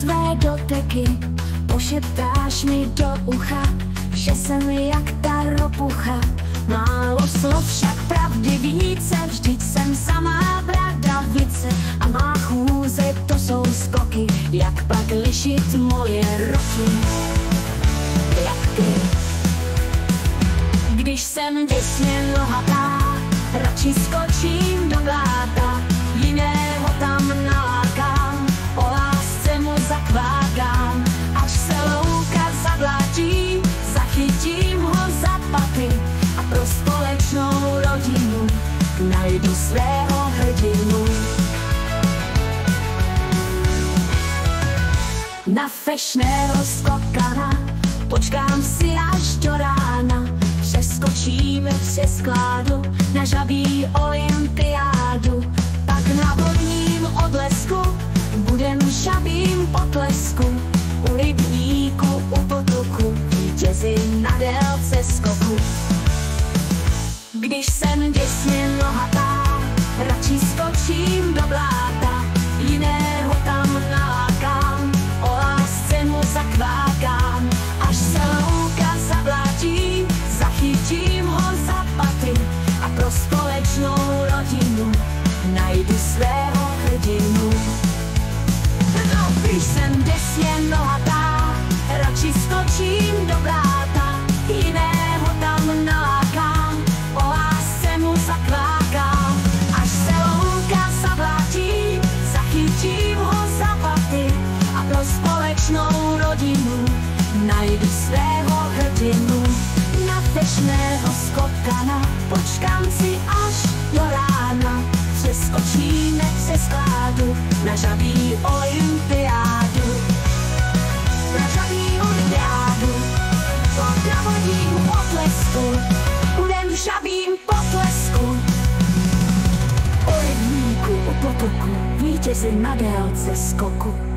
tvé doteky, pošeptáš mi do ucha, že jsem jak ta ropucha. Málo slov, však pravdy více, vždyť jsem samá bradavice. A má chůze, to jsou skoky, jak pak lišit moje roky. Jak ty. Když jsem děsně nohatá, radši skočím do bláta, jiného tam nalákám, o lásce mu zakvákám. Až se louka zablátí, zachytím ho za paty a pro společnou rodinu najdu svého hrdinu. Na fešného skokana počkám si až do rána, přeskočíme přes kládu na žabí olympiádu. Pak na vodním odlesku budem žabím potlesku, u rybníku, u potoku vítězi na délce skoku. Když jsem děsně nohatá, radši skočím do bláta, jiného tam nalákám, o lásce mu zakvákám. Až se louka zablátí, zachytím ho za paty a pro společnou rodinu najdu svého hrdinu. No, když jsem děsně nohatá, radši skočím do bláta, jiného tam nalákám, o lásce mu zakvákám. Až se louka zablátí, zachytím ho za paty a pro společnou rodinu najdu svého hrdinu. Na fešného skokana počkám si až do rána, přeskočíme přes kládu na žabí olympiádu. Na žabí olympiádu, pod na vodním potlesku, budem v žabím potlesku. O rybníku, u potoku, vítězi na délce skoku.